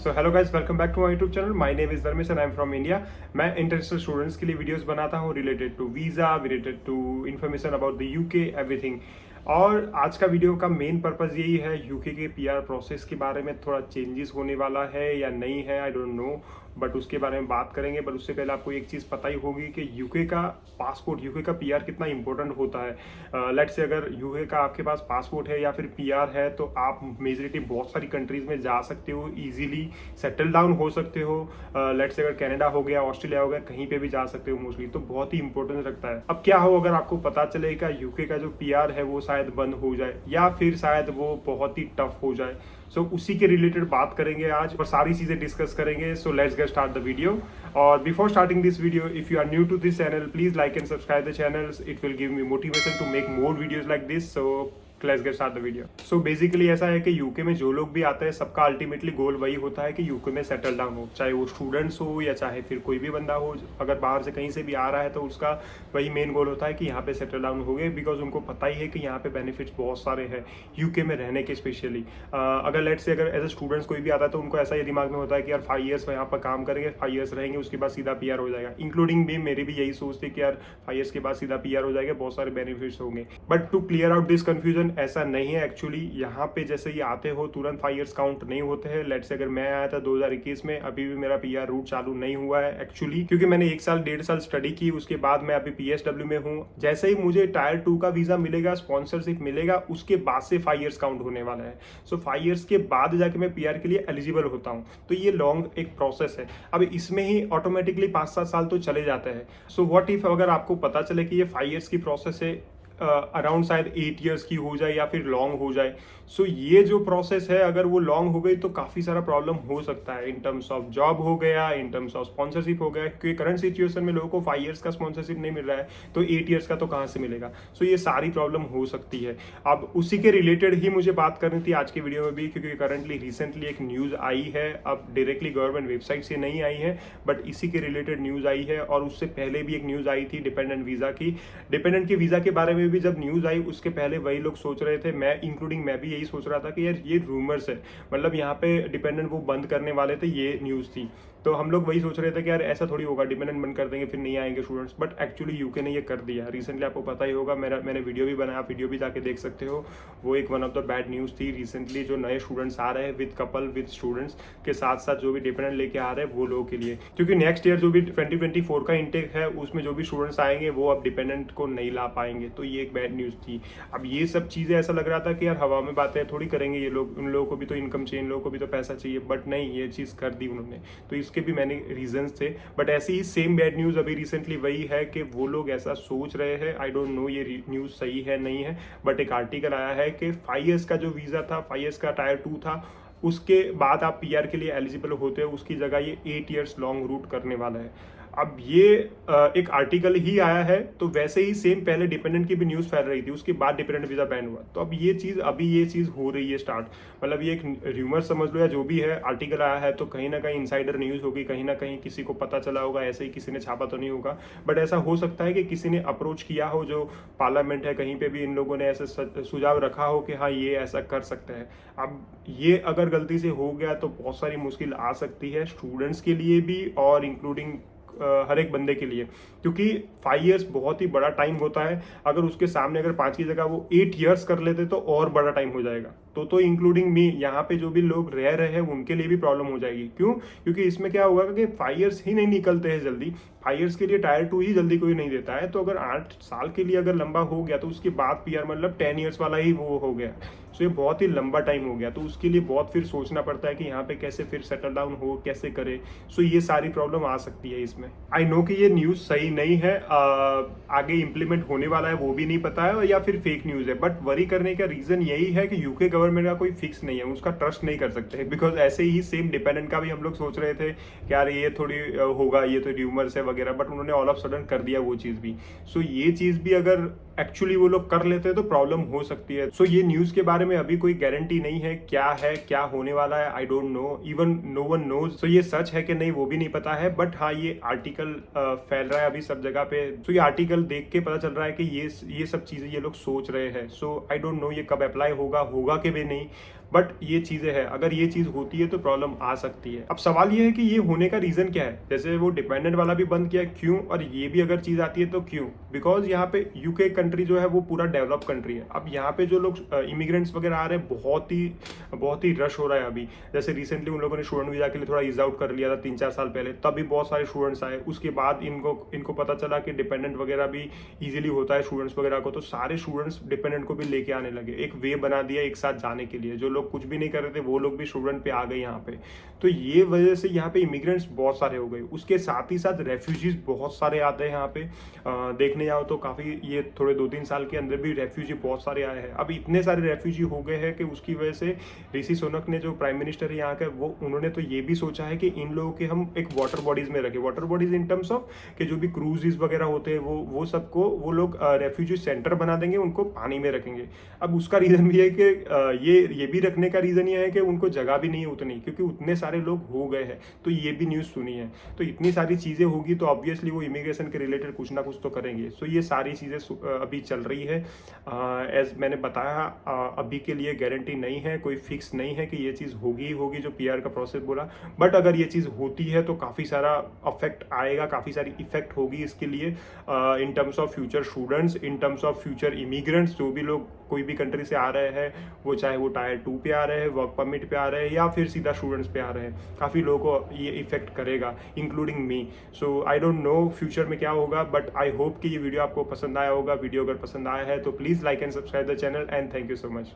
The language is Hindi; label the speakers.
Speaker 1: So hello guys, welcome back to my YouTube channel. My name is Dharmesh and I am from India. मैं इंटरनेशनल स्टूडेंट्स के लिए वीडियोस बनाता हूँ related to visa, related to information about the UK, everything. और आज का वीडियो का मेन पर्पस यही है, यूके के पीआर प्रोसेस के बारे में थोड़ा चेंजेस होने वाला है या नहीं है, आई डोंट नो, बट उसके बारे में बात करेंगे। बट उससे पहले आपको एक चीज़ पता ही होगी कि यूके का पासपोर्ट, यूके का पीआर कितना इंपॉर्टेंट होता है। लेट्स से अगर यूके का आपके पास पासपोर्ट है या फिर पीआर है तो आप मेजॉरिटी बहुत सारी कंट्रीज में जा सकते हो, इजीली सेटल डाउन हो सकते हो। लेट्स से अगर कनाडा हो गया, ऑस्ट्रेलिया हो गया, कहीं पे भी जा सकते हो मोस्टली, तो बहुत ही इंपॉर्टेंस रखता है। अब क्या हो अगर आपको पता चलेगा यूके का जो पीआर है वो शायद बंद हो जाए या फिर शायद वो बहुत ही टफ हो जाए। सो उसी के रिलेटेड बात करेंगे आज और सारी चीजें डिस्कस करेंगे। So let's get start the video. और before starting this video, if you are new to this channel, please like and subscribe the channel. It will give me motivation to make more videos like this. So let's get start the video. So basically ऐसा है कि यूके में जो लोग भी आते हैं सबका अल्टीमेटली गोल वही होता है कि यूके में सेटल डाउन हो, चाहे वो स्टूडेंट्स हो या चाहे फिर कोई भी बंदा हो। अगर बाहर से कहीं से भी आ रहा है तो उसका वही मेन गोल होता है कि यहाँ पे सेटल डाउन हो गए, बिकॉज उनको पता ही है कि यहाँ पे बेनिफिट्स बहुत सारे हैं यूके में रहने के। स्पेशली अगर लेट्स से अगर एज ए स्टूडेंट्स कोई भी आता है तो उनको ऐसा ये दिमाग में होता है कि यार 5 ईयर्स यहाँ पर काम करेंगे, 5 ईयर्स रहेंगे, उसके बाद सीधा पीआर हो जाएगा। इंक्लूडिंग भी मेरी भी यही सोच थी कि यार 5 ईयर्स के बाद सीधा पीआर हो जाएगा, बहुत सारे बेनिफिट्स होंगे। But to clear out this confusion, ऐसा नहीं है एक्चुअली। यहाँ पे जैसे ही आते हो तुरंत 5 ईयर्स काउंट नहीं होते हैं। लेट्स से अगर मैं आया था 2021 में, अभी भी मेरा पीआर रूट चालू नहीं हुआ है एक्चुअली, क्योंकि मैंने 1 साल 1.5 साल स्टडी की, उसके बाद मैं अभी पीएसडब्ल्यू में हूँ। जैसे ही मुझे टायर 2 का वीजा मिलेगा, स्पॉन्सरशिप मिलेगा, उसके बाद से 5 ईयर्स काउंट होने वाला है। सो 5 ईयर्स के बाद जाके मैं पीआर के लिए एलिजिबल होता हूँ। तो ये लॉन्ग एक प्रोसेस है। अब इसमें ही ऑटोमेटिकली 5-7 साल तो चले जाते हैं। सो व्हाट इफ अगर आपको पता चले कि ये 5 ईयर्स की प्रोसेस है, अराउंड शायद 8 ईयर्स की हो जाए या फिर लॉन्ग हो जाए। सो ये जो प्रोसेस है अगर वो लॉन्ग हो गई तो काफ़ी सारा प्रॉब्लम हो सकता है, इन टर्म्स ऑफ जॉब हो गया, इन टर्म्स ऑफ स्पॉन्सरशिप हो गया, क्योंकि करंट सिचुएशन में लोगों को 5 ईयर्स का स्पॉन्सरशिप नहीं मिल रहा है तो 8 ईयर्स का तो कहाँ से मिलेगा। सो ये सारी प्रॉब्लम हो सकती है। अब उसी के रिलेटेड ही मुझे बात करनी थी आज के वीडियो में भी, क्योंकि करंटली रिसेंटली एक न्यूज़ आई है, अब डायरेक्टली गवर्नमेंट वेबसाइट से नहीं आई है बट इसी के रिलेटेड न्यूज़ आई है। और उससे पहले भी एक न्यूज़ आई थी डिपेंडेंट वीज़ा की। डिपेंडेंट के वीज़ा के बारे में भी जब न्यूज़ आई उसके पहले वही लोग सोच रहे थे, मैं इंक्लूडिंग मैं भी यही सोच रहा था कि यार ये रूमर्स है, मतलब यहाँ पे डिपेंडेंट वो बंद करने वाले थे, ये न्यूज़ थी। तो हम लोग वही सोच रहे थे कि यार ऐसा थोड़ी होगा, डिपेंडेंट बंद कर देंगे फिर नहीं आएंगे स्टूडेंट्स। बट एक्चुअली यूके ने ये कर दिया रिसेंटली, आपको पता ही होगा, मैंने वीडियो भी बनाया, वीडियो भी जाके देख सकते हो। वो एक one of the bad news थी रिसेंटली, जो नए स्टूडेंट्स आ रहे हैं विद कपल विद स्टूडेंट्स के साथ साथ जो भी डिपेंडेंट लेके आ रहे हैं वो लोगों के लिए, क्योंकि नेक्स्ट ईयर जो भी 2024 का इंटेक है उसमें जो भी स्टूडेंट्स आएंगे वो अब डिपेंडेंट को नहीं ला पाएंगे। तो ये एक बैड न्यूज़ थी। अब ये सब चीज़ें ऐसा लग रहा था कि यार हवा में बातें थोड़ी करेंगे ये लोग, उन लोगों को भी तो इनकम चाहिए, इन लोगों को भी तो पैसा चाहिए, बट नहीं, ये चीज़ कर दी उन्होंने। तो इसके भी मैंने थे। बट ऐसी ही सेम बैड न्यूज अभी रिसेंटली वही है कि वो लोग ऐसा सोच रहे हैं। आई डोंट नो ये न्यूज सही है नहीं है, बट एक आर्टिकल आया है कि 5 ईयर्स का जो वीजा था, 5 ईयर्स का टायर 2 था, उसके बाद आप पीआर के लिए एलिजिबल होते हो, उसकी जगह ये 8 ईयर्स लॉन्ग रूट करने वाला है। अब ये एक आर्टिकल ही आया है, तो वैसे ही सेम पहले डिपेंडेंट की भी न्यूज़ फैल रही थी, उसके बाद डिपेंडेंट वीज़ा बैन हुआ। तो अब ये चीज़ हो रही है स्टार्ट, मतलब ये एक र्यूमर समझ लो या जो भी है, आर्टिकल आया है तो कहीं ना कहीं इनसाइडर न्यूज़ होगी, कहीं ना कहीं किसी को पता चला होगा, ऐसे ही किसी ने छापा तो नहीं होगा। बट ऐसा हो सकता है कि किसी ने अप्रोच किया हो, जो पार्लियामेंट है कहीं पर भी, इन लोगों ने ऐसे सुझाव रखा हो कि हाँ ये ऐसा कर सकते हैं। अब ये अगर गलती से हो गया तो बहुत सारी मुश्किल आ सकती है स्टूडेंट्स के लिए भी और इंक्लूडिंग हर एक बंदे के लिए, क्योंकि 5 ईयर्स बहुत ही बड़ा टाइम होता है। अगर उसके सामने अगर 5 की जगह वो 8 ईयर्स कर लेते तो और बड़ा टाइम हो जाएगा। तो इंक्लूडिंग मी, यहाँ पे जो भी लोग रह रहे हैं उनके लिए भी प्रॉब्लम हो जाएगी। क्यों? क्योंकि इसमें क्या होगा कि 5 ईयर्स ही नहीं निकलते हैं जल्दी, 5 ईयर्स के लिए टायर 2 ही जल्दी कोई नहीं देता है। तो अगर 8 साल के लिए अगर लंबा हो गया तो उसके बाद पीआर मतलब 10 ईयर्स वाला ही वो हो गया। सो ये बहुत ही लंबा टाइम हो गया, तो उसके लिए बहुत फिर सोचना पड़ता है कि यहाँ पे कैसे फिर सेटल डाउन हो, कैसे करे। सो ये सारी प्रॉब्लम आ सकती है इसमें। आई नो कि ये न्यूज़ सही नहीं है, आगे इम्प्लीमेंट होने वाला है वो भी नहीं पता है, या फिर फेक न्यूज़ है। बट वरी करने का रीज़न यही है कि यूके गवर्नमेंट का कोई फिक्स नहीं है, उसका ट्रस्ट नहीं कर सकते, बिकॉज ऐसे ही सेम डिपेंडेंट का भी हम लोग सोच रहे थे कि यार ये थोड़ी होगा, ये तो र्यूमर्स है वगैरह, बट उन्होंने ऑल ऑफ सडन कर दिया वो चीज़ भी। सो ये चीज़ भी अगर एक्चुअली वो लोग कर लेते हैं तो प्रॉब्लम हो सकती है। सो ये न्यूज़ के बारे में अभी कोई गारंटी नहीं है क्या होने वाला है, I don't know, even no one knows. So ये सच है कि नहीं वो भी नहीं पता है, बट हाँ ये आर्टिकल फैल रहा है अभी सब जगह पे। सो ये आर्टिकल देख के पता चल रहा है कि ये सब चीज़ें ये लोग सोच रहे हैं। सो आई डोंट नो ये कब अप्लाई होगा कि भी नहीं, बट ये चीज़ें हैं, अगर ये चीज़ होती है तो प्रॉब्लम आ सकती है। अब सवाल ये है कि ये होने का रीज़न क्या है? जैसे वो डिपेंडेंट वाला भी बंद किया क्यों, और ये भी अगर चीज़ आती है तो क्यों? बिकॉज़ यहाँ पे यूके कंट्री जो है वो पूरा डेवलप कंट्री है। अब यहाँ पे जो लोग इमिग्रेंट्स वगैरह आ रहे हैं, बहुत ही रश हो रहा है अभी। जैसे रिसेंटली उन लोगों ने स्टूडेंट वीज़ा के लिए थोड़ा ईज़ आउट कर लिया था 3-4 साल पहले, तभी बहुत सारे स्टूडेंट्स आए। उसके बाद इनको पता चला कि डिपेंडेंट वगैरह भी ईज़िली होता है स्टूडेंट्स वगैरह को, तो सारे स्टूडेंट्स डिपेंडेंट को भी लेके आने लगे। एक वे बना दिया एक साथ जाने के लिए। जो लोग कुछ भी नहीं कर रहे थे वो लोग भी स्टूडेंट पे आ गए यहाँ पे। तो ये वजह से यहाँ पे इमिग्रेंट्स बहुत सारे हो गए। उसके साथ ही साथ रेफ्यूजीज बहुत सारे आते हैं यहाँ पे। देखने जाओ तो काफ़ी, ये थोड़े 2-3 साल के अंदर भी रेफ्यूजी बहुत सारे आए हैं। अब इतने सारे रेफ्यूजी हो गए हैं कि उसकी वजह से ऋषि सुनक ने, जो प्राइम मिनिस्टर है यहाँ का, वो उन्होंने तो ये भी सोचा है कि इन लोगों के हम एक वाटर बॉडीज में रखें। Water bodies in terms of कि जो भी क्रूजेज वगैरह होते हैं वो सबको वो लोग रेफ्यूजी सेंटर बना देंगे, उनको पानी में रखेंगे। अब उसका रीज़न भी है कि ये भी रखने का रीज़न ये है कि उनको जगह भी नहीं है उतनी, क्योंकि उतने सारे लोग हो गए हैं। तो ये भी न्यूज़ सुनी है। तो इतनी सारी चीज़ें होगी तो ऑब्वियसली वो इमिग्रेशन के रिलेटेड कुछ ना कुछ तो करेंगे। सो ये सारी चीज़ें अभी चल रही है। एज मैंने बताया, अभी के लिए गारंटी नहीं है, कोई फिक्स नहीं है कि ये चीज़ होगी ही होगी जो पीआर का प्रोसेस बोला। बट अगर ये चीज़ होती है तो काफ़ी सारा अफेक्ट आएगा, काफ़ी सारी इफेक्ट होगी इसके लिए, in terms of future students, in terms of future immigrants. जो भी लोग कोई भी कंट्री से आ रहे हैं, वो चाहे वो टायर 2 पे आ रहे हैं, वर्क परमिट पे आ रहे हैं, या फिर सीधा स्टूडेंट्स पे आ रहे हैं, काफ़ी लोगों को ये इफेक्ट करेगा, including me. So I don't no future में क्या होगा, बट आई होप कि ये वीडियो आपको पसंद आया होगा। वीडियो अगर पसंद आया है तो please like and subscribe the channel, and thank you so much.